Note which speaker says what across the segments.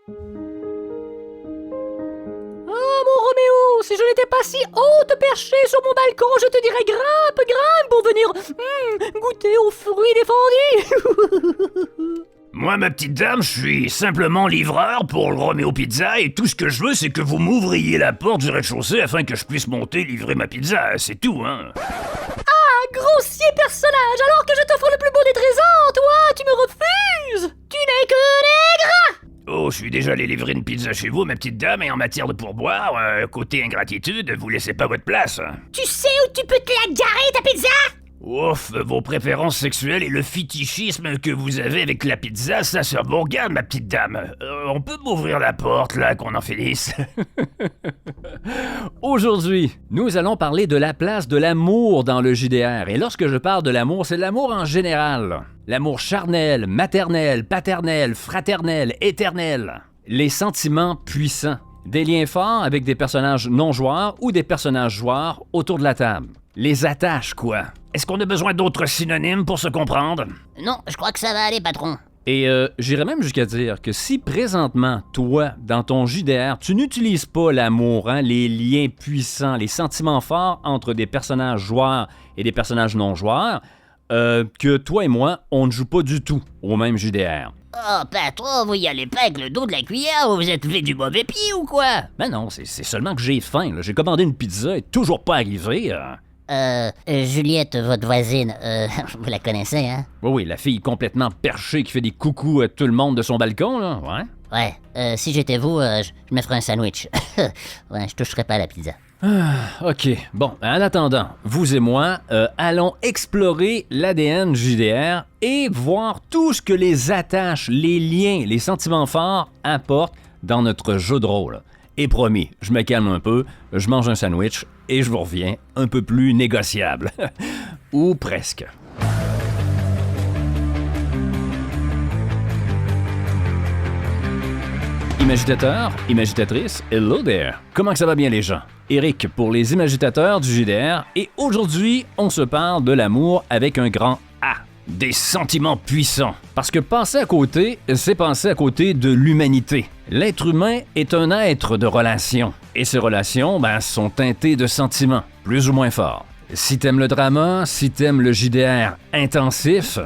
Speaker 1: Ah, mon Roméo, si je n'étais pas si haute perchée sur mon balcon, je te dirais grimpe, grimpe pour venir goûter aux fruits défendus.
Speaker 2: Moi, ma petite dame, je suis simplement livreur pour le Roméo Pizza et tout ce que je veux, c'est que vous m'ouvriez la porte du rez-de-chaussée afin que je puisse monter livrer ma pizza, c'est tout, hein.
Speaker 1: Grossier personnage, alors que je t'offre le plus beau des trésors, toi, tu me refuses. Tu n'es que nègre.
Speaker 2: Oh, je suis déjà allé livrer une pizza chez vous, ma petite dame, et en matière de pourboire, côté ingratitude, vous laissez pas votre place.
Speaker 1: Tu sais où tu peux te la garer, ta pizza?
Speaker 2: Ouf, vos préférences sexuelles et le fétichisme que vous avez avec la pizza, ça se regarde, ma petite dame. On peut m'ouvrir la porte, là, qu'on en finisse.
Speaker 3: Aujourd'hui, nous allons parler de la place de l'amour dans le JDR. Et lorsque je parle de l'amour, c'est l'amour en général. L'amour charnel, maternel, paternel, fraternel, éternel. Les sentiments puissants. Des liens forts avec des personnages non-joueurs ou des personnages joueurs autour de la table. Les attaches, quoi.
Speaker 2: Est-ce qu'on a besoin d'autres synonymes pour se comprendre?
Speaker 1: Non, je crois que ça va aller, patron.
Speaker 3: Et j'irais même jusqu'à dire que si présentement, toi, dans ton JDR, tu n'utilises pas l'amour, les liens puissants, les sentiments forts entre des personnages joueurs et des personnages non-joueurs, que toi et moi, on ne joue pas du tout au même JDR.
Speaker 1: Oh, patron, vous y allez pas avec le dos de la cuillère, vous êtes fait du mauvais pied ou quoi?
Speaker 3: Ben non, c'est seulement que j'ai faim. Là. J'ai commandé une pizza et toujours pas arrivé.
Speaker 1: Juliette, votre voisine, vous la connaissez, hein?
Speaker 3: Oui, la fille complètement perchée qui fait des coucous à tout le monde de son balcon, là, ouais.
Speaker 1: Ouais, si j'étais vous, je me ferais un sandwich. Ouais, je toucherais pas à la pizza.
Speaker 3: OK. Bon, en attendant, vous et moi, allons explorer l'ADN JDR et voir tout ce que les attaches, les liens, les sentiments forts apportent dans notre jeu de rôle. Et promis, je me calme un peu, je mange un sandwich et je vous reviens un peu plus négociable. Ou presque. Imagitateurs, imagitatrices, hello there! Comment que ça va bien les gens? Eric pour les imagitateurs du JDR et aujourd'hui, on se parle de l'amour avec un grand A. Des sentiments puissants. Parce que passer à côté, c'est passer à côté de l'humanité. L'être humain est un être de relations. Et ces relations, sont teintées de sentiments, plus ou moins forts. Si t'aimes le drama, si t'aimes le JDR intensif,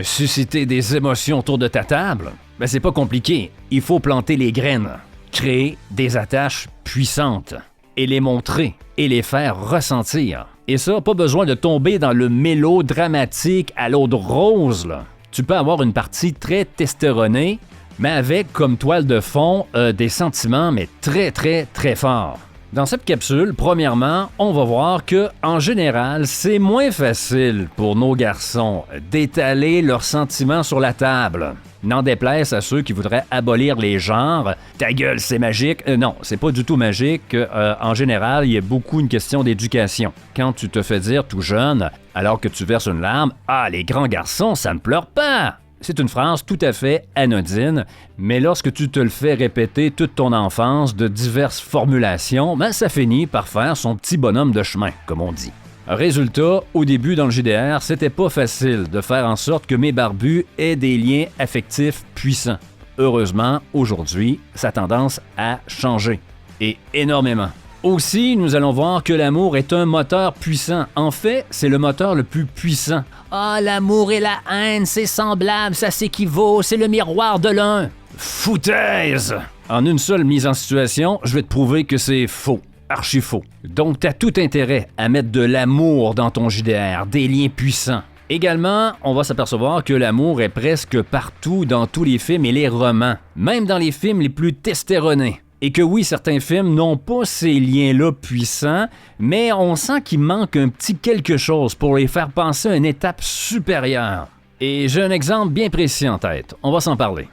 Speaker 3: susciter des émotions autour de ta table, c'est pas compliqué. Il faut planter les graines, créer des attaches puissantes et les montrer et les faire ressentir. Et ça, pas besoin de tomber dans le mélodramatique à l'eau de rose, là. Tu peux avoir une partie très testéronée, mais avec comme toile de fond des sentiments, mais très, très, très forts. Dans cette capsule, premièrement, on va voir que, en général, c'est moins facile pour nos garçons d'étaler leurs sentiments sur la table. N'en déplaise à ceux qui voudraient abolir les genres. Ta gueule, c'est magique. Non, c'est pas du tout magique. En général, il y a beaucoup une question d'éducation. Quand tu te fais dire tout jeune, alors que tu verses une larme, « Ah, les grands garçons, ça ne pleure pas! » C'est une phrase tout à fait anodine, mais lorsque tu te le fais répéter toute ton enfance de diverses formulations, ça finit par faire son petit bonhomme de chemin, comme on dit. Résultat, au début dans le JDR, c'était pas facile de faire en sorte que mes barbus aient des liens affectifs puissants. Heureusement, aujourd'hui, ça a tendance à changer. Et énormément. Aussi, nous allons voir que l'amour est un moteur puissant. En fait, c'est le moteur le plus puissant.
Speaker 1: Ah, l'amour et la haine, c'est semblable, ça s'équivaut, c'est le miroir de l'un.
Speaker 2: Foutaise!
Speaker 3: En une seule mise en situation, je vais te prouver que c'est faux. Archi faux. Donc, t'as tout intérêt à mettre de l'amour dans ton JDR, des liens puissants. Également, on va s'apercevoir que l'amour est presque partout dans tous les films et les romans, même dans les films les plus testéronés. Et que oui, certains films n'ont pas ces liens-là puissants, mais on sent qu'il manque un petit quelque chose pour les faire penser à une étape supérieure. Et j'ai un exemple bien précis en tête, on va s'en parler.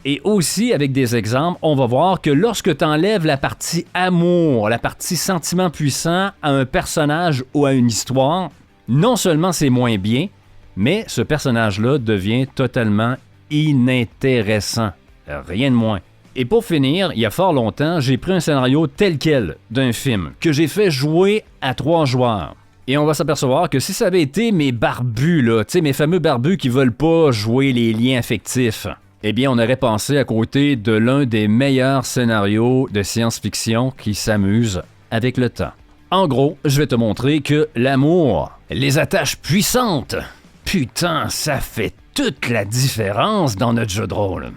Speaker 3: Et aussi, avec des exemples, on va voir que lorsque tu enlèves la partie amour, la partie sentiment puissant à un personnage ou à une histoire, non seulement c'est moins bien, mais ce personnage-là devient totalement inintéressant. Rien de moins. Et pour finir, il y a fort longtemps, j'ai pris un scénario tel quel d'un film que j'ai fait jouer à 3 joueurs. Et on va s'apercevoir que si ça avait été mes barbus, là, mes fameux barbus qui veulent pas jouer les liens affectifs, eh bien, on aurait passé à côté de l'un des meilleurs scénarios de science-fiction qui s'amuse avec le temps. En gros, je vais te montrer que l'amour, les attaches puissantes, putain, ça fait toute la différence dans notre jeu de rôle.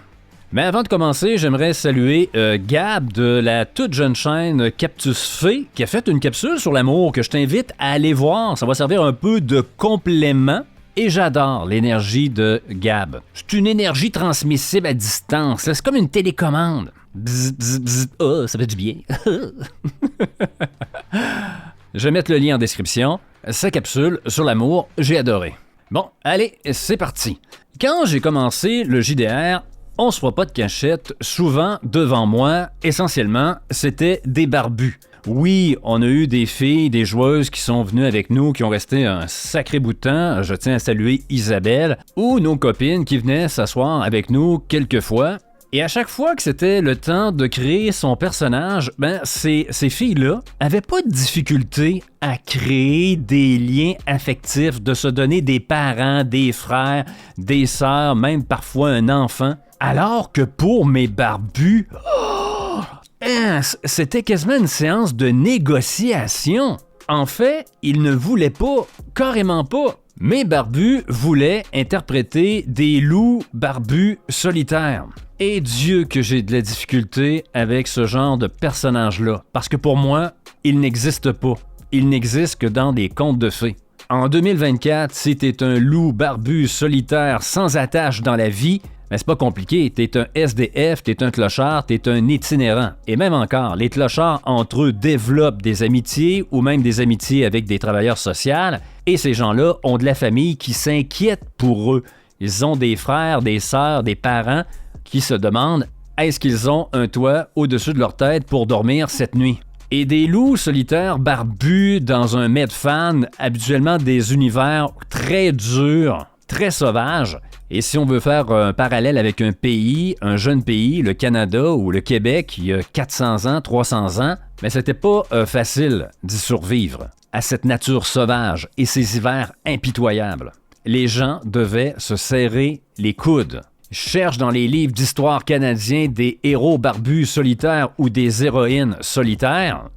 Speaker 3: Mais avant de commencer, j'aimerais saluer Gab de la toute jeune chaîne Cactus Fée qui a fait une capsule sur l'amour que je t'invite à aller voir. Ça va servir un peu de complément. Et j'adore l'énergie de Gab. C'est une énergie transmissible à distance. C'est comme une télécommande. Bzz, bzz, bzz. Oh, ça fait du bien. Je vais mettre le lien en description. Sa capsule sur l'amour, j'ai adoré. Bon, allez, c'est parti. Quand j'ai commencé le JDR, on se voit pas de cachette. Souvent, devant moi, essentiellement, c'était des barbus. Oui, on a eu des filles, des joueuses qui sont venues avec nous, qui ont resté un sacré bout de temps. Je tiens à saluer Isabelle, ou nos copines qui venaient s'asseoir avec nous quelques fois. Et à chaque fois que c'était le temps de créer son personnage, ces filles-là avaient pas de difficulté à créer des liens affectifs, de se donner des parents, des frères, des sœurs, même parfois un enfant. Alors que pour mes barbus... c'était quasiment une séance de négociation. En fait, ils ne voulaient pas, carrément pas. Mes barbus voulaient interpréter des loups barbus solitaires. Et Dieu que j'ai de la difficulté avec ce genre de personnage-là. Parce que pour moi, il n'existe pas. Il n'existe que dans des contes de fées. En 2024, si t'es un loup barbu solitaire sans attache dans la vie, mais c'est pas compliqué, t'es un SDF, t'es un clochard, t'es un itinérant. Et même encore, les clochards entre eux développent des amitiés ou même des amitiés avec des travailleurs sociaux et ces gens-là ont de la famille qui s'inquiète pour eux. Ils ont des frères, des sœurs, des parents qui se demandent est-ce qu'ils ont un toit au-dessus de leur tête pour dormir cette nuit? Et des loups solitaires barbus dans un Medfan, habituellement des univers très durs, très sauvages. Et si on veut faire un parallèle avec un pays, un jeune pays, le Canada ou le Québec, il y a 400 ans, 300 ans, mais c'était pas facile d'y survivre à cette nature sauvage et ces hivers impitoyables. Les gens devaient se serrer les coudes. Cherche dans les livres d'histoire canadiens des héros barbus solitaires ou des héroïnes solitaires,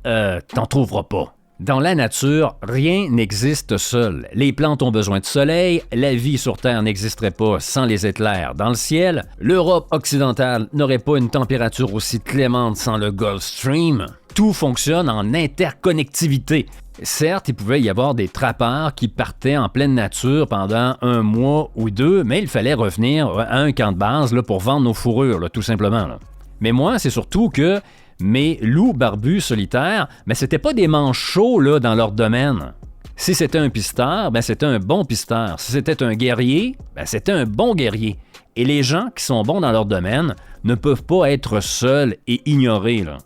Speaker 3: t'en trouveras pas. Dans la nature, rien n'existe seul. Les plantes ont besoin de soleil, la vie sur Terre n'existerait pas sans les éclairs dans le ciel, l'Europe occidentale n'aurait pas une température aussi clémente sans le Gulf Stream. Tout fonctionne en interconnectivité. Certes, il pouvait y avoir des trappeurs qui partaient en pleine nature pendant un mois ou deux, mais il fallait revenir à un camp de base là, pour vendre nos fourrures, là, tout simplement. Là. Mais moi, c'est surtout que mes loups barbus solitaires, mais c'était pas des manchots là, dans leur domaine. Si c'était un pisteur, c'était un bon pisteur. Si c'était un guerrier, c'était un bon guerrier. Et les gens qui sont bons dans leur domaine ne peuvent pas être seuls et ignorés. Là.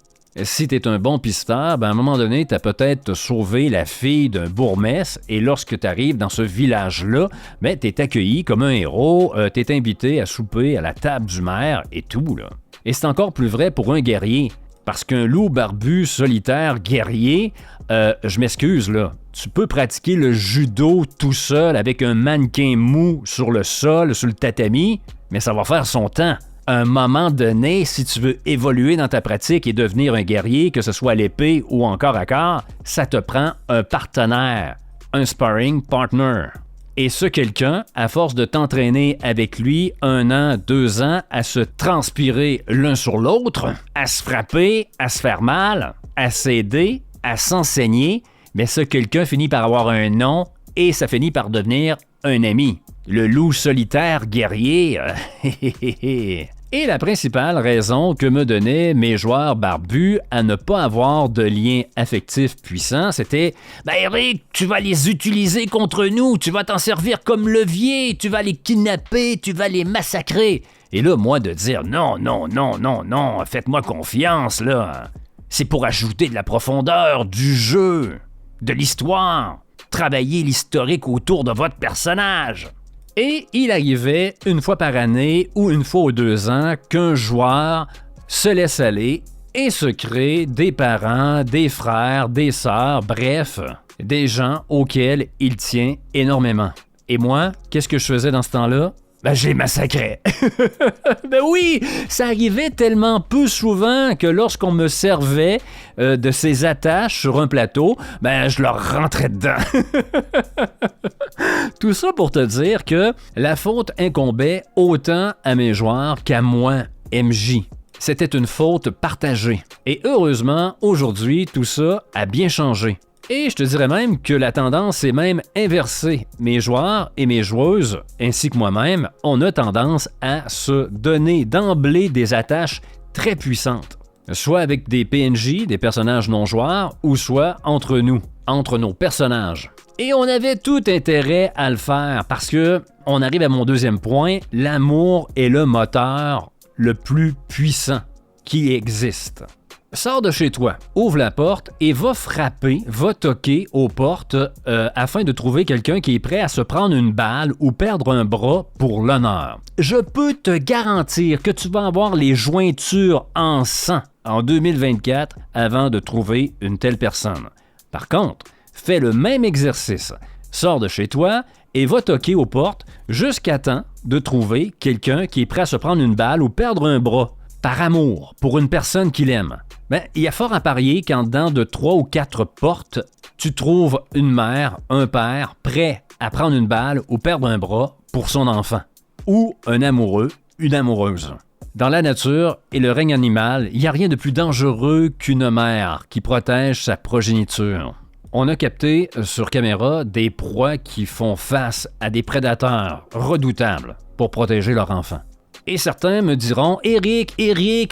Speaker 3: Si t'es un bon pisteur, à un moment donné, t'as peut-être sauvé la fille d'un bourgmestre et lorsque t'arrives dans ce village-là, t'es accueilli comme un héros, t'es invité à souper à la table du maire et tout. Là. Et c'est encore plus vrai pour un guerrier. Parce qu'un loup barbu solitaire guerrier, je m'excuse là, tu peux pratiquer le judo tout seul avec un mannequin mou sur le sol, sur le tatami, mais ça va faire son temps. À un moment donné, si tu veux évoluer dans ta pratique et devenir un guerrier, que ce soit à l'épée ou encore à corps, ça te prend un partenaire, un sparring partner. Et ce quelqu'un, à force de t'entraîner avec lui 1 an, 2 ans, à se transpirer l'un sur l'autre, à se frapper, à se faire mal, à s'aider, à s'enseigner, mais ce quelqu'un finit par avoir un nom et ça finit par devenir un ami. Le loup solitaire guerrier. Et la principale raison que me donnaient mes joueurs barbus à ne pas avoir de lien affectif puissant, c'était « Eric, tu vas les utiliser contre nous, tu vas t'en servir comme levier, tu vas les kidnapper, tu vas les massacrer. » Et là, moi, de dire « Non, faites-moi confiance, là. C'est pour ajouter de la profondeur, du jeu, de l'histoire, travailler l'historique autour de votre personnage. » Et il arrivait une fois par année ou une fois aux 2 ans qu'un joueur se laisse aller et se crée des parents, des frères, des sœurs, bref, des gens auxquels il tient énormément. Et moi, qu'est-ce que je faisais dans ce temps-là?
Speaker 2: Ben, je les massacrais.
Speaker 3: Ben oui, ça arrivait tellement peu souvent que lorsqu'on me servait de ces attaches sur un plateau, ben je leur rentrais dedans. Tout ça pour te dire que la faute incombait autant à mes joueurs qu'à moi, MJ. C'était une faute partagée. Et heureusement, aujourd'hui, tout ça a bien changé. Et je te dirais même que la tendance est même inversée. Mes joueurs et mes joueuses, ainsi que moi-même, on a tendance à se donner d'emblée des attaches très puissantes. Soit avec des PNJ, des personnages non-joueurs, ou soit entre nous, entre nos personnages. Et on avait tout intérêt à le faire parce que, on arrive à mon deuxième point, l'amour est le moteur le plus puissant qui existe. Sors de chez toi, ouvre la porte et va frapper, va toquer aux portes afin de trouver quelqu'un qui est prêt à se prendre une balle ou perdre un bras pour l'honneur. Je peux te garantir que tu vas avoir les jointures en sang en 2024 avant de trouver une telle personne. Par contre, fais le même exercice. Sors de chez toi et va toquer aux portes jusqu'à temps de trouver quelqu'un qui est prêt à se prendre une balle ou perdre un bras par amour pour une personne qu'il aime. Ben, il y a fort à parier qu'en dedans de 3 ou 4 portes, tu trouves une mère, un père prêt à prendre une balle ou perdre un bras pour son enfant. Ou un amoureux, une amoureuse. Dans la nature et le règne animal, il n'y a rien de plus dangereux qu'une mère qui protège sa progéniture. On a capté sur caméra des proies qui font face à des prédateurs redoutables pour protéger leur enfant. Et certains me diront « Éric,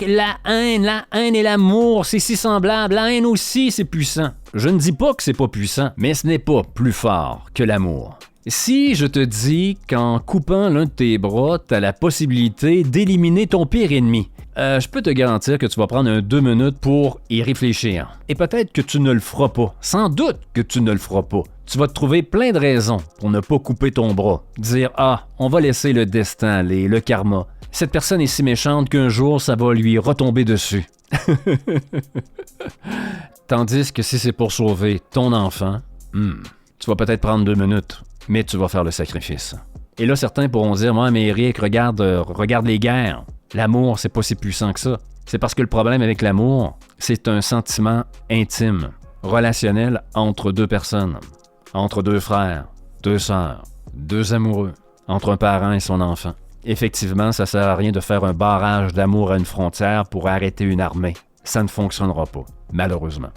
Speaker 3: la haine et l'amour, c'est si semblable, la haine aussi, c'est puissant. » Je ne dis pas que c'est pas puissant, mais ce n'est pas plus fort que l'amour. Si je te dis qu'en coupant l'un de tes bras, tu as la possibilité d'éliminer ton pire ennemi, je peux te garantir que tu vas prendre 2 minutes pour y réfléchir. Et peut-être que tu ne le feras pas. Sans doute que tu ne le feras pas. Tu vas te trouver plein de raisons pour ne pas couper ton bras. Dire « Ah, on va laisser le destin aller, le karma. Cette personne est si méchante qu'un jour, ça va lui retomber dessus. » Tandis que si c'est pour sauver ton enfant, tu vas peut-être prendre 2 minutes, mais tu vas faire le sacrifice. Et là, certains pourront dire « Moi, mais Eric, regarde les guerres. L'amour, c'est pas si puissant que ça. » C'est parce que le problème avec l'amour, c'est un sentiment intime, relationnel entre 2 personnes, entre 2 frères, 2 sœurs, 2 amoureux, entre un parent et son enfant. Effectivement, ça sert à rien de faire un barrage d'amour à une frontière pour arrêter une armée. Ça ne fonctionnera pas, malheureusement.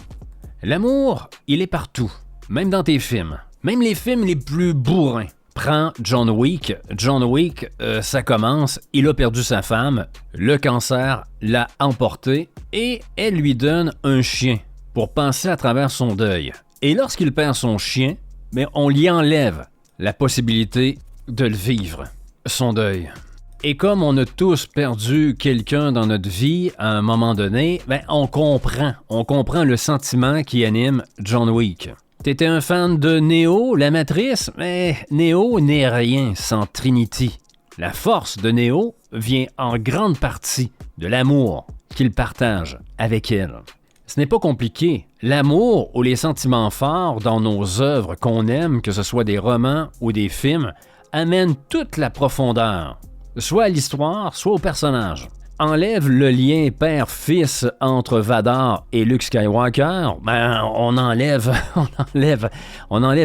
Speaker 3: L'amour, il est partout, même dans tes films, même les films les plus bourrins. Prends John Wick. John Wick, ça commence, il a perdu sa femme, le cancer l'a emporté et elle lui donne un chien pour passer à travers son deuil. Et lorsqu'il perd son chien, on lui enlève la possibilité de le vivre, son deuil. Et comme on a tous perdu quelqu'un dans notre vie à un moment donné, on comprend le sentiment qui anime John Wick. T'étais un fan de Neo, la Matrice, mais Neo n'est rien sans Trinity. La force de Neo vient en grande partie de l'amour qu'il partage avec elle. Ce n'est pas compliqué. L'amour ou les sentiments forts dans nos œuvres qu'on aime, que ce soit des romans ou des films, amènent toute la profondeur, soit à l'histoire, soit au personnage. Enlève le lien père-fils entre Vador et Luke Skywalker, on enlève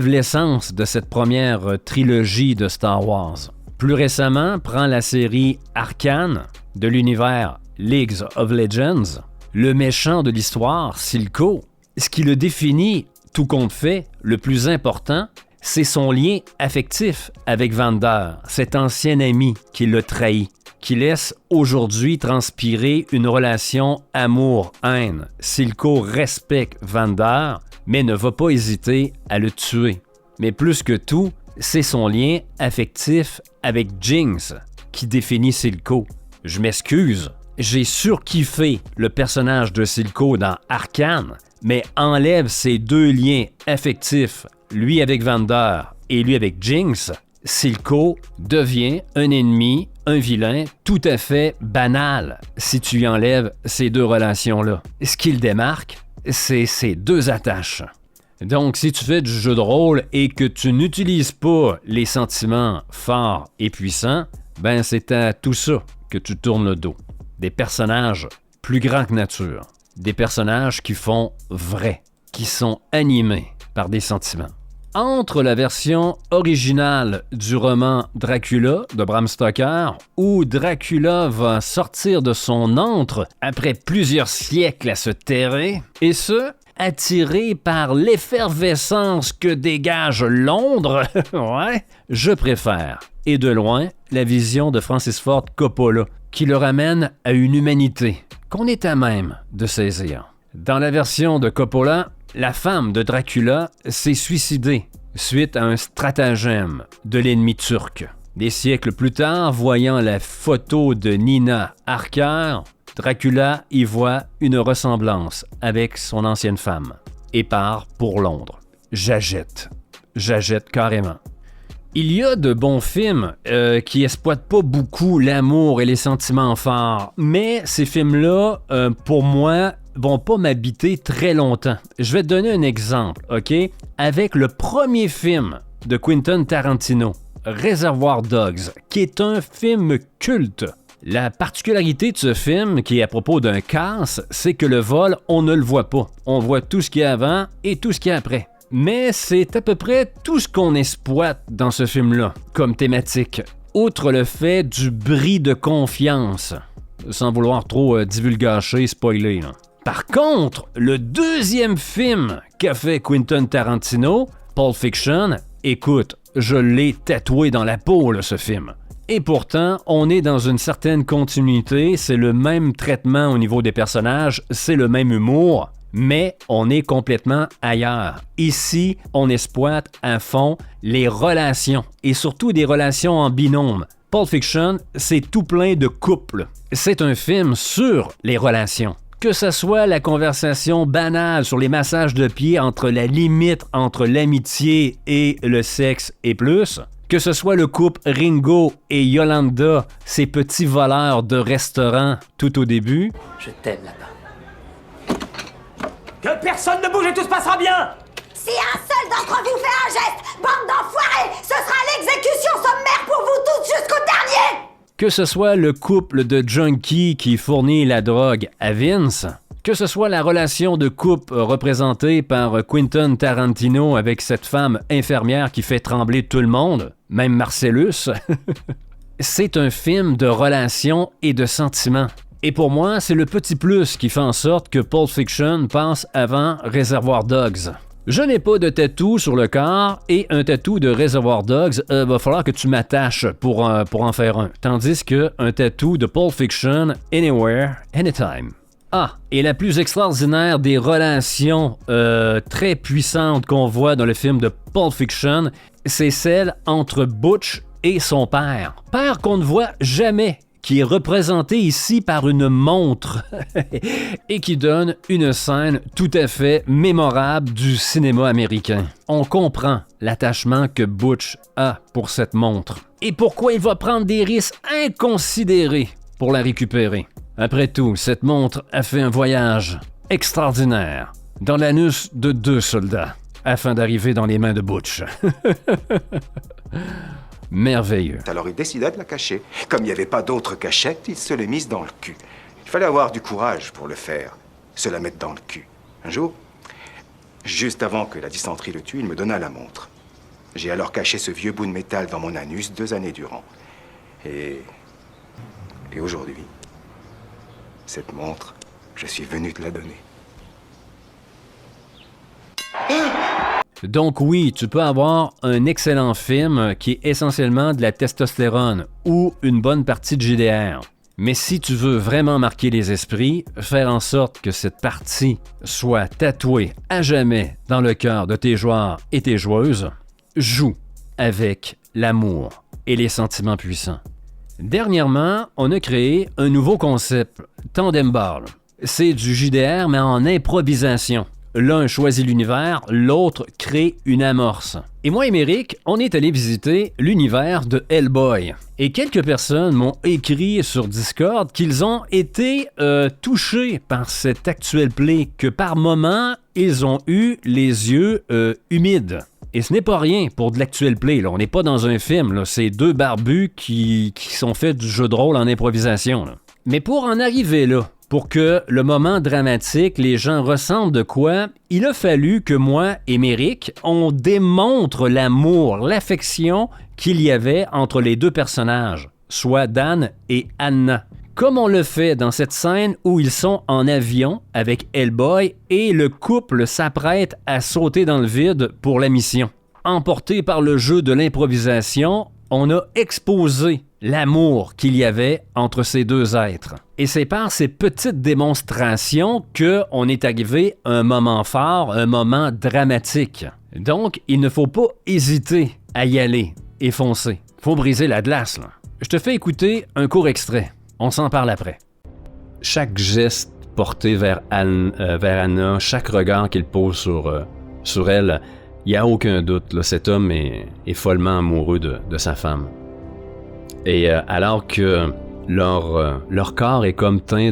Speaker 3: l'essence de cette première trilogie de Star Wars. Plus récemment, prends la série Arcane de l'univers League of Legends. Le méchant de l'histoire, Silco, ce qui le définit, tout compte fait, le plus important, c'est son lien affectif avec Vander, cet ancien ami qui l'a trahi, qui laisse aujourd'hui transpirer une relation amour-haine. Silco respecte Vander, mais ne va pas hésiter à le tuer. Mais plus que tout, c'est son lien affectif avec Jinx qui définit Silco. Je m'excuse, j'ai surkiffé le personnage de Silco dans Arcane, mais enlève ces 2 liens affectifs, lui avec Vander et lui avec Jinx, Silco devient un ennemi, un vilain tout à fait banal si tu lui enlèves ces 2 relations-là. Ce qui le démarque, c'est ces 2 attaches. Donc, si tu fais du jeu de rôle et que tu n'utilises pas les sentiments forts et puissants, Ben, c'est à tout ça que tu tournes le dos. Des personnages plus grands que nature. Des personnages qui font vrai, qui sont animés par des sentiments. Entre la version originale du roman Dracula de Bram Stoker, où Dracula va sortir de son antre après plusieurs siècles à se terrer, et ce, attiré par l'effervescence que dégage Londres, ouais, je préfère, et de loin, la vision de Francis Ford Coppola, qui le ramène à une humanité qu'on est à même de saisir. Dans la version de Coppola, la femme de Dracula s'est suicidée suite à un stratagème de l'ennemi turc. Des siècles plus tard, voyant la photo de Nina Harker, Dracula y voit une ressemblance avec son ancienne femme et part pour Londres. J'achète carrément. Il y a de bons films qui exploitent pas beaucoup l'amour et les sentiments forts, mais ces films-là, pour moi, vont pas m'habiter très longtemps. Je vais te donner un exemple, OK? Avec le premier film de Quentin Tarantino, Reservoir Dogs, qui est un film culte. La particularité de ce film, qui est à propos d'un casse, c'est que le vol, on ne le voit pas. On voit tout ce qu'il y a avant et tout ce qu'il y a après. Mais c'est à peu près tout ce qu'on exploite dans ce film-là, comme thématique. Outre le fait du bris de confiance, sans vouloir trop divulgacher, spoiler, là. Par contre, le deuxième film qu'a fait Quentin Tarantino, Pulp Fiction, écoute, je l'ai tatoué dans la peau, là, ce film. Et pourtant, on est dans une certaine continuité, c'est le même traitement au niveau des personnages, c'est le même humour, mais on est complètement ailleurs. Ici, on exploite à fond les relations, et surtout des relations en binôme. Pulp Fiction, c'est tout plein de couples. C'est un film sur les relations. Que ce soit la conversation banale sur les massages de pieds entre la limite entre l'amitié et le sexe et plus, que ce soit le couple Ringo et Yolanda, ces petits voleurs de restaurants tout au début.
Speaker 4: Je t'aime là-bas.
Speaker 5: Que personne ne bouge et tout se passera bien!
Speaker 6: Si un seul d'entre vous fait un geste, bande d'enfoirés, ce sera l'exécution sommaire pour vous tous jusqu'au dernier!
Speaker 3: Que ce soit le couple de junkies qui fournit la drogue à Vince, que ce soit la relation de couple représentée par Quentin Tarantino avec cette femme infirmière qui fait trembler tout le monde, même Marcellus, c'est un film de relations et de sentiments. Et pour moi, c'est le petit plus qui fait en sorte que Pulp Fiction passe avant Reservoir Dogs. Je n'ai pas de tatou sur le corps et un tatou de Reservoir Dogs, va falloir que tu m'attaches pour en faire un. Tandis qu'un tatou de Pulp Fiction, Anywhere, Anytime. Ah, et la plus extraordinaire des relations très puissantes qu'on voit dans le film de Pulp Fiction, c'est celle entre Butch et son père. Père qu'on ne voit jamais, qui est représenté ici par une montre et qui donne une scène tout à fait mémorable du cinéma américain. On comprend l'attachement que Butch a pour cette montre et pourquoi il va prendre des risques inconsidérés pour la récupérer. Après tout, cette montre a fait un voyage extraordinaire dans l'anus de 2 soldats afin d'arriver dans les mains de Butch. Merveilleux.
Speaker 7: Alors il décida de la cacher. Comme il n'y avait pas d'autre cachette, il se l'est mise dans le cul. Il fallait avoir du courage pour le faire, se la mettre dans le cul. Un jour, juste avant que la dysenterie le tue, il me donna la montre. J'ai alors caché ce vieux bout de métal dans mon anus 2 années durant. Et aujourd'hui, cette montre, je suis venu te la donner.
Speaker 3: Donc oui, tu peux avoir un excellent film qui est essentiellement de la testostérone ou une bonne partie de JDR. Mais si tu veux vraiment marquer les esprits, faire en sorte que cette partie soit tatouée à jamais dans le cœur de tes joueurs et tes joueuses, joue avec l'amour et les sentiments puissants. Dernièrement, on a créé un nouveau concept, Tandem Ball. C'est du JDR mais en improvisation. L'un choisit l'univers, l'autre crée une amorce. Et moi et Méric, on est allé visiter l'univers de Hellboy. Et quelques personnes m'ont écrit sur Discord qu'ils ont été touchés par cet actuel play, que par moments, ils ont eu les yeux humides. Et ce n'est pas rien pour de l'actuel play, là. On n'est pas dans un film, là. C'est deux barbus qui sont faits du jeu de rôle en improvisation, là. Mais pour en arriver là, pour que le moment dramatique, les gens ressentent de quoi, il a fallu que moi et Méric, on démontre l'amour, l'affection qu'il y avait entre les deux personnages, soit Dan et Anna. Comme on le fait dans cette scène où ils sont en avion avec Hellboy et le couple s'apprête à sauter dans le vide pour la mission. Emporté par le jeu de l'improvisation, on a exposé l'amour qu'il y avait entre ces deux êtres. Et c'est par ces petites démonstrations qu'on est arrivé à un moment fort, un moment dramatique. Donc, il ne faut pas hésiter à y aller et foncer. Faut briser la glace, là. Je te fais écouter un court extrait. On s'en parle après. Chaque geste porté vers Anna, chaque regard qu'il pose sur elle, il n'y a aucun doute, là, cet homme est follement amoureux de sa femme. Et alors que leur corps est comme teint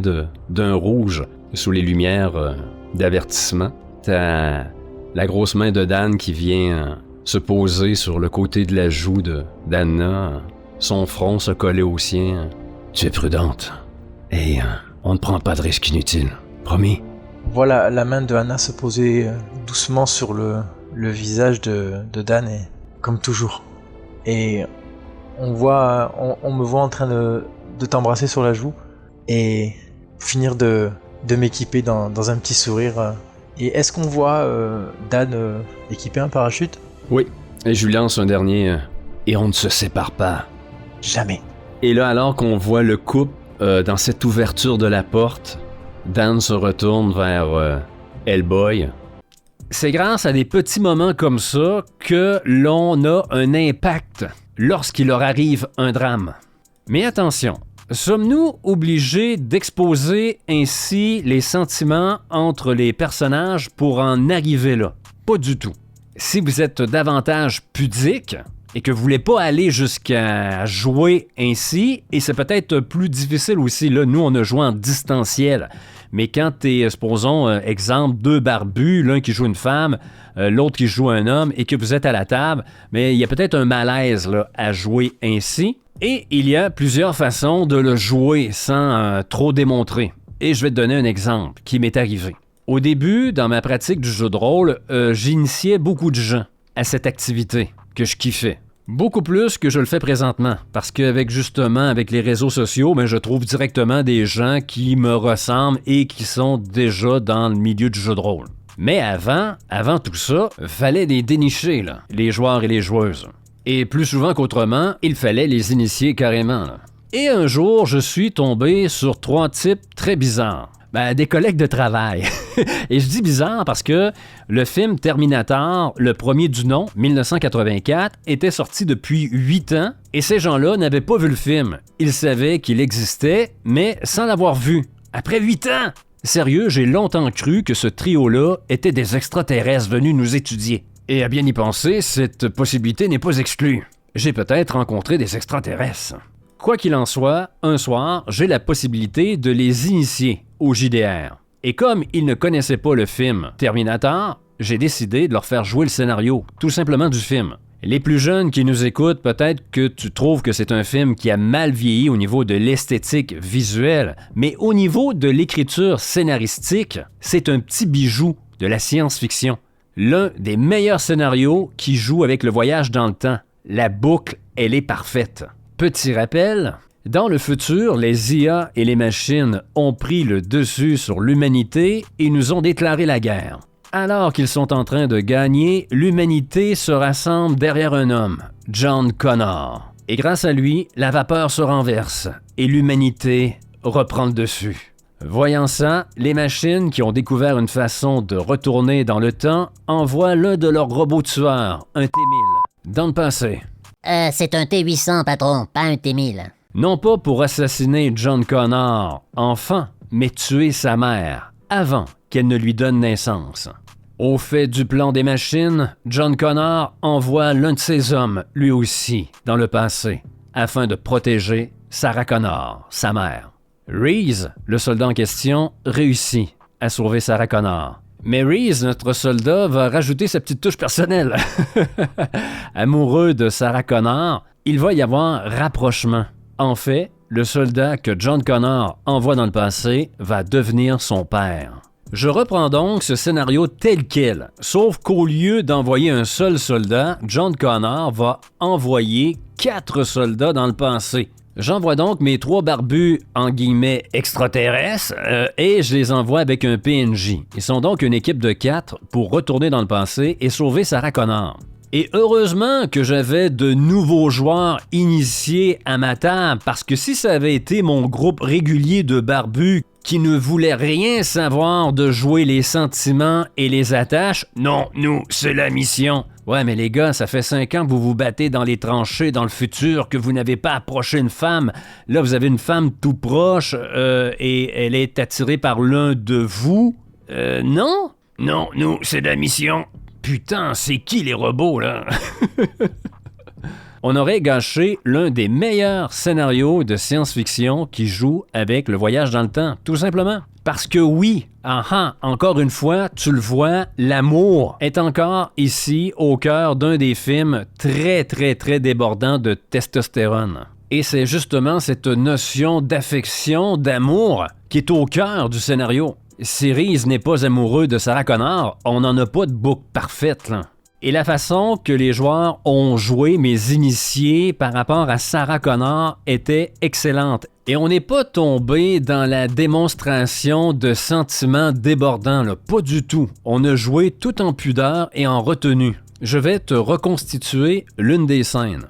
Speaker 3: d'un rouge sous les lumières d'avertissement, t'as la grosse main de Dan qui vient se poser sur le côté de la joue d'Anna, son front se coller au sien. Tu es prudente, et on ne prend pas de risques inutiles, promis?
Speaker 8: Voilà la main de Anna se poser doucement sur le visage de Dan, et, comme toujours. Et on me voit en train de t'embrasser sur la joue, et finir de m'équiper dans un petit sourire. Et est-ce qu'on voit Dan équiper un parachute?
Speaker 3: Oui, et je lui lance un dernier, et on ne se sépare pas.
Speaker 8: Jamais.
Speaker 3: Et là, alors qu'on voit le couple dans cette ouverture de la porte, Dan se retourne vers Hellboy. C'est grâce à des petits moments comme ça que l'on a un impact lorsqu'il leur arrive un drame. Mais attention, sommes-nous obligés d'exposer ainsi les sentiments entre les personnages pour en arriver là? Pas du tout. Si vous êtes davantage pudique, et que vous voulez pas aller jusqu'à jouer ainsi, et c'est peut-être plus difficile aussi, là, nous on a joué en distanciel, mais quand t'es, supposons, exemple, deux barbus, l'un qui joue une femme, l'autre qui joue un homme, et que vous êtes à la table, mais il y a peut-être un malaise là, à jouer ainsi, et il y a plusieurs façons de le jouer sans trop démontrer. Et je vais te donner un exemple qui m'est arrivé. Au début, dans ma pratique du jeu de rôle, j'initiais beaucoup de gens à cette activité que je kiffais. Beaucoup plus que je le fais présentement, parce qu'avec les réseaux sociaux, je trouve directement des gens qui me ressemblent et qui sont déjà dans le milieu du jeu de rôle. Mais avant tout ça, fallait les dénicher, là, les joueurs et les joueuses. Et plus souvent qu'autrement, il fallait les initier carrément, là. Et un jour, je suis tombé sur 3 types très bizarres. Des collègues de travail. Et je dis bizarre parce que le film Terminator, le premier du nom, 1984, était sorti depuis 8 ans et ces gens-là n'avaient pas vu le film. Ils savaient qu'il existait, mais sans l'avoir vu. Après 8 ans! Sérieux, j'ai longtemps cru que ce trio-là était des extraterrestres venus nous étudier. Et à bien y penser, cette possibilité n'est pas exclue. J'ai peut-être rencontré des extraterrestres. Quoi qu'il en soit, un soir, j'ai la possibilité de les initier au JDR. Et comme ils ne connaissaient pas le film Terminator, j'ai décidé de leur faire jouer le scénario, tout simplement du film. Les plus jeunes qui nous écoutent, peut-être que tu trouves que c'est un film qui a mal vieilli au niveau de l'esthétique visuelle, mais au niveau de l'écriture scénaristique, c'est un petit bijou de la science-fiction. L'un des meilleurs scénarios qui joue avec le voyage dans le temps. La boucle, elle est parfaite. Petit rappel, dans le futur, les IA et les machines ont pris le dessus sur l'humanité et nous ont déclaré la guerre. Alors qu'ils sont en train de gagner, l'humanité se rassemble derrière un homme, John Connor. Et grâce à lui, la vapeur se renverse et l'humanité reprend le dessus. Voyant ça, les machines qui ont découvert une façon de retourner dans le temps envoient l'un de leurs robots tueurs, un T-1000, dans le passé.
Speaker 9: C'est un T-800, patron, pas un T-1000.
Speaker 3: Non pas pour assassiner John Connor, enfant, mais tuer sa mère, avant qu'elle ne lui donne naissance. Au fait du plan des machines, John Connor envoie l'un de ses hommes, lui aussi, dans le passé, afin de protéger Sarah Connor, sa mère. Reese, le soldat en question, réussit à sauver Sarah Connor. Maryse, notre soldat, va rajouter sa petite touche personnelle. Amoureux de Sarah Connor, il va y avoir rapprochement. En fait, le soldat que John Connor envoie dans le passé va devenir son père. Je reprends donc ce scénario tel quel, sauf qu'au lieu d'envoyer un seul soldat, John Connor va envoyer 4 soldats dans le passé. J'envoie donc mes 3 barbus, en guillemets, extraterrestres, et je les envoie avec un PNJ. Ils sont donc une équipe de 4 pour retourner dans le passé et sauver Sarah Connor. Et heureusement que j'avais de nouveaux joueurs initiés à ma table, parce que si ça avait été mon groupe régulier de barbus qui ne voulait rien savoir de jouer les sentiments et les attaches, non, nous, c'est la mission. Ouais, mais les gars, ça fait 5 ans que vous vous battez dans les tranchées dans le futur, que vous n'avez pas approché une femme. Là, vous avez une femme tout proche et elle est attirée par l'un de vous. Non?
Speaker 2: Non, nous, c'est la mission.
Speaker 3: Putain, c'est qui les robots, là? On aurait gâché l'un des meilleurs scénarios de science-fiction qui joue avec le voyage dans le temps, tout simplement. Parce que oui, encore une fois, tu le vois, l'amour est encore ici au cœur d'un des films très, très, très débordant de testostérone. Et c'est justement cette notion d'affection, d'amour, qui est au cœur du scénario. Cerise n'est pas amoureux de Sarah Connor, on n'en a pas de boucle parfaite, là. Et la façon que les joueurs ont joué, mes initiés, par rapport à Sarah Connor, était excellente. Et on n'est pas tombé dans la démonstration de sentiments débordants, là. Pas du tout. On a joué tout en pudeur et en retenue. Je vais te reconstituer l'une des scènes.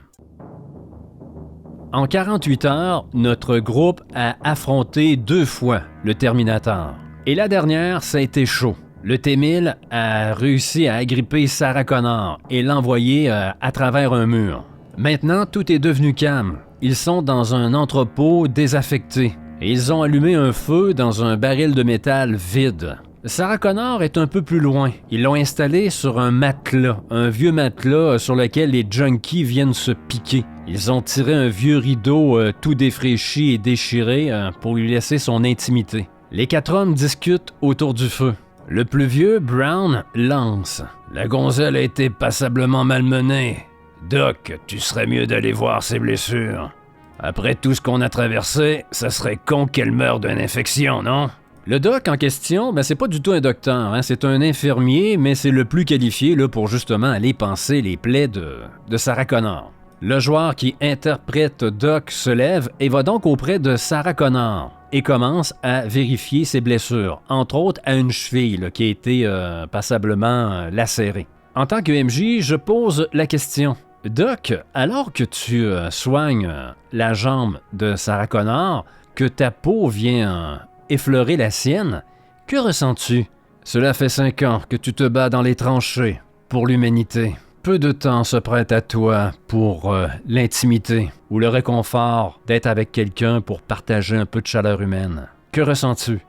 Speaker 3: En 48 heures, notre groupe a affronté 2 fois le Terminator. Et la dernière, ça a été chaud. Le T-1000 a réussi à agripper Sarah Connor et l'envoyer à travers un mur. Maintenant, tout est devenu calme. Ils sont dans un entrepôt désaffecté et ils ont allumé un feu dans un baril de métal vide. Sarah Connor est un peu plus loin. Ils l'ont installé sur un matelas, un vieux matelas sur lequel les junkies viennent se piquer. Ils ont tiré un vieux rideau tout défraîchi et déchiré pour lui laisser son intimité. Les 4 hommes discutent autour du feu. Le plus vieux, Brown, lance. « La gonzelle a été passablement malmenée. Doc, tu serais mieux d'aller voir ses blessures. Après tout ce qu'on a traversé, ça serait con qu'elle meure d'une infection, non? » Le doc en question, c'est pas du tout un docteur, hein? C'est un infirmier, mais c'est le plus qualifié là, pour justement aller panser les plaies de Sarah Connor. Le joueur qui interprète Doc se lève et va donc auprès de Sarah Connor et commence à vérifier ses blessures, entre autres à une cheville là, qui a été passablement lacérée. En tant que MJ, je pose la question. Doc, alors que tu soignes la jambe de Sarah Connor, que ta peau vient effleurer la sienne, que ressens-tu? Cela fait 5 ans que tu te bats dans les tranchées pour l'humanité. Peu de temps se prête à toi pour l'intimité ou le réconfort d'être avec quelqu'un pour partager un peu de chaleur humaine. Que ressens-tu?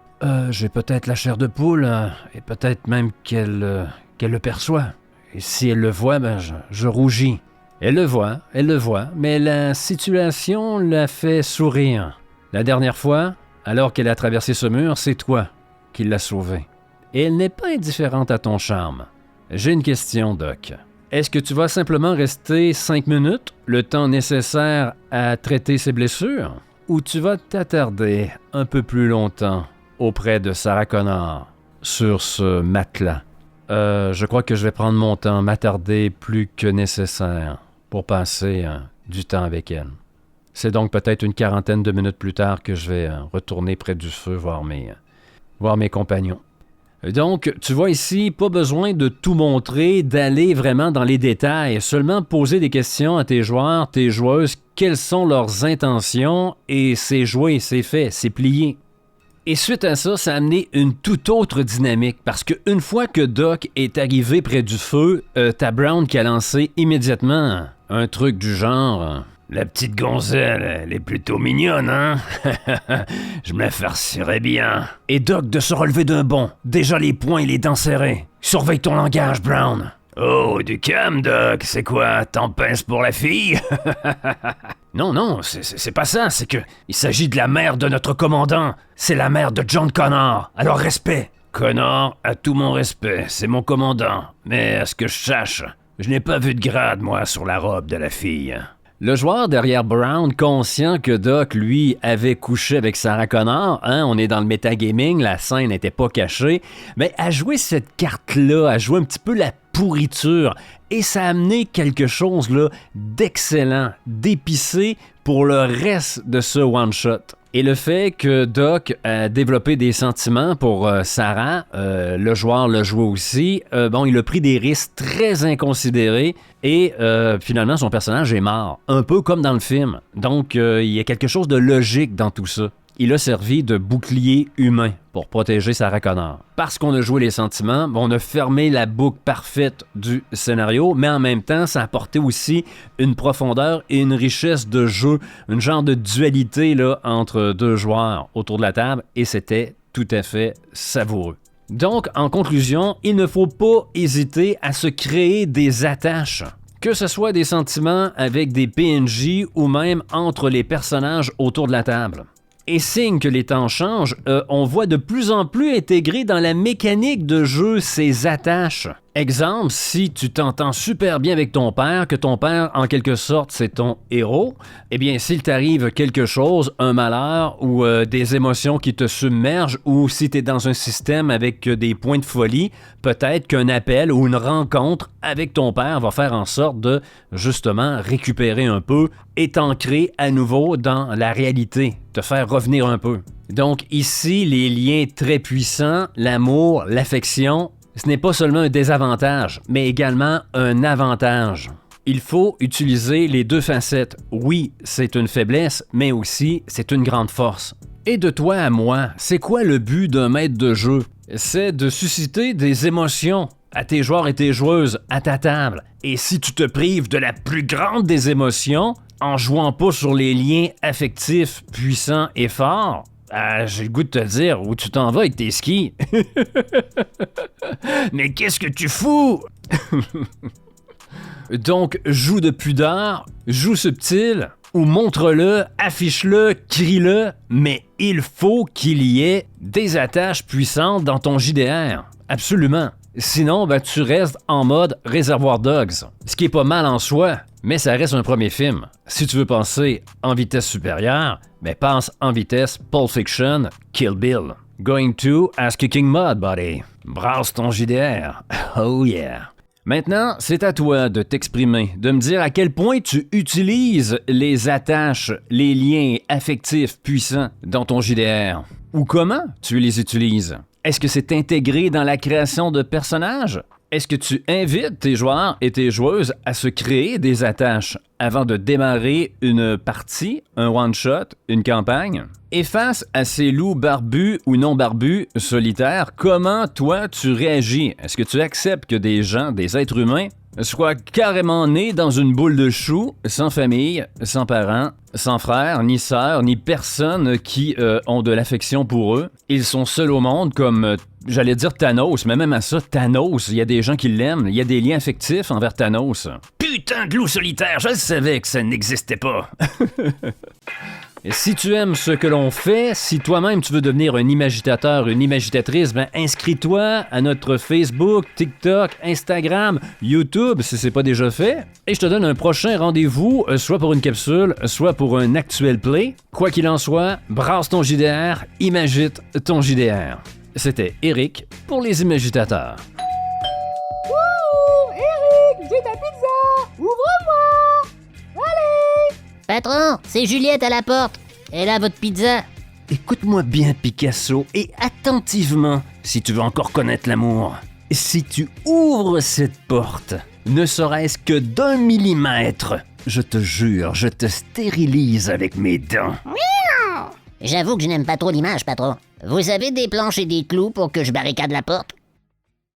Speaker 3: J'ai peut-être la chair de poule et peut-être même qu'elle le perçoit. Et si elle le voit, je rougis. Elle le voit, mais la situation la fait sourire. La dernière fois, alors qu'elle a traversé ce mur, c'est toi qui l'as sauvée. Et elle n'est pas indifférente à ton charme. J'ai une question, Doc. Est-ce que tu vas simplement rester 5 minutes, le temps nécessaire à traiter ses blessures, ou tu vas t'attarder un peu plus longtemps auprès de Sarah Connor sur ce matelas? Je crois que je vais prendre mon temps, m'attarder plus que nécessaire pour passer du temps avec elle. C'est donc peut-être une 40aine de minutes plus tard que je vais retourner près du feu voir mes compagnons. Donc, tu vois ici, pas besoin de tout montrer, d'aller vraiment dans les détails, seulement poser des questions à tes joueurs, tes joueuses, quelles sont leurs intentions, et c'est joué, c'est fait, c'est plié. Et suite à ça, ça a amené une toute autre dynamique, parce qu'une fois que Doc est arrivé près du feu, t'as Brown qui a lancé immédiatement un truc du genre...
Speaker 2: La petite gonzelle, elle est plutôt mignonne, hein? Je me la farcirais bien.
Speaker 3: Et Doc de se relever d'un bond, déjà les poings et les dents serrés. Surveille ton langage, Brown.
Speaker 2: Oh, du calme, Doc, c'est quoi? T'en pinces pour la fille?
Speaker 3: Non, c'est pas ça, c'est que il s'agit de la mère de notre commandant. C'est la mère de John Connor, alors respect.
Speaker 2: Connor a tout mon respect, c'est mon commandant. Mais à ce que je sache, je n'ai pas vu de grade, moi, sur la robe de la fille.
Speaker 3: Le joueur derrière Brown, conscient que Doc, lui, avait couché avec Sarah Connor, hein, on est dans le metagaming, la scène n'était pas cachée, mais a joué cette carte-là, a joué un petit peu la pourriture, et ça a amené quelque chose là d'excellent, d'épicé pour le reste de ce one-shot. Et le fait que Doc a développé des sentiments pour Sarah, le joueur l'a joué aussi, il a pris des risques très inconsidérés et finalement son personnage est mort, un peu comme dans le film. Donc il y a quelque chose de logique dans tout ça. Il a servi de bouclier humain pour protéger Sarah Connor. Parce qu'on a joué les sentiments, on a fermé la boucle parfaite du scénario, mais en même temps, ça a apporté aussi une profondeur et une richesse de jeu, une genre de dualité là, entre deux joueurs autour de la table, et c'était tout à fait savoureux. Donc, en conclusion, il ne faut pas hésiter à se créer des attaches. Que ce soit des sentiments avec des PNJ ou même entre les personnages autour de la table. Et signe que les temps changent, on voit de plus en plus intégrer dans la mécanique de jeu ces attaches. Exemple, si tu t'entends super bien avec ton père, que ton père, en quelque sorte, c'est ton héros, eh bien, s'il t'arrive quelque chose, un malheur ou des émotions qui te submergent, ou si tu es dans un système avec des points de folie, peut-être qu'un appel ou une rencontre avec ton père va faire en sorte de, justement, récupérer un peu et t'ancrer à nouveau dans la réalité, te faire revenir un peu. Donc ici, les liens très puissants, l'amour, l'affection, ce n'est pas seulement un désavantage, mais également un avantage. Il faut utiliser les deux facettes. Oui, c'est une faiblesse, mais aussi c'est une grande force. Et de toi à moi, c'est quoi le but d'un maître de jeu? C'est de susciter des émotions à tes joueurs et tes joueuses à ta table. Et si tu te prives de la plus grande des émotions, en jouant pas sur les liens affectifs puissants et forts, j'ai le goût de te dire où tu t'en vas avec tes skis.
Speaker 2: Mais qu'est-ce que tu fous?
Speaker 3: Donc, joue de pudeur, joue subtil, ou montre-le, affiche-le, crie-le, mais il faut qu'il y ait des attaches puissantes dans ton JDR. Absolument. Sinon, tu restes en mode Reservoir Dogs, ce qui est pas mal en soi, mais ça reste un premier film. Si tu veux penser en vitesse supérieure, pense en vitesse Pulp Fiction, Kill Bill. Going to as kicking mud, buddy. Brasse ton JDR. Oh yeah. Maintenant, c'est à toi de t'exprimer, de me dire à quel point tu utilises les attaches, les liens affectifs puissants dans ton JDR. Ou comment tu les utilises. Est-ce que c'est intégré dans la création de personnages? Est-ce que tu invites tes joueurs et tes joueuses à se créer des attaches avant de démarrer une partie, un one-shot, une campagne? Et face à ces loups barbus ou non barbus, solitaires, comment toi tu réagis? Est-ce que tu acceptes que des gens, des êtres humains, soient carrément nés dans une boule de chou, sans famille, sans parents, sans frères, ni sœurs, ni personne qui ont de l'affection pour eux? Ils sont seuls au monde comme, j'allais dire Thanos, mais même à ça, Thanos, il y a des gens qui l'aiment, il y a des liens affectifs envers Thanos.
Speaker 2: Putain de loup solitaire, je savais que ça n'existait pas.
Speaker 3: Et si tu aimes ce que l'on fait, si toi-même tu veux devenir un imagitateur, une imagitatrice, inscris-toi à notre Facebook, TikTok, Instagram, YouTube si c'est pas déjà fait. Et je te donne un prochain rendez-vous, soit pour une capsule, soit pour un actuel play. Quoi qu'il en soit, brasse ton JDR, imagite ton JDR. C'était Eric pour les imagitateurs.
Speaker 1: Wouh! Eric, j'ai ta pizza! Ouvre-moi! Allez!
Speaker 9: Patron, c'est Juliette à la porte. Elle a votre pizza.
Speaker 3: Écoute-moi bien, Picasso, et attentivement, si tu veux encore connaître l'amour. Si tu ouvres cette porte, ne serait-ce que d'1 millimètre, je te jure, je te stérilise avec mes dents.
Speaker 9: J'avoue que je n'aime pas trop l'image, patron. Vous avez des planches et des clous pour que je barricade la porte?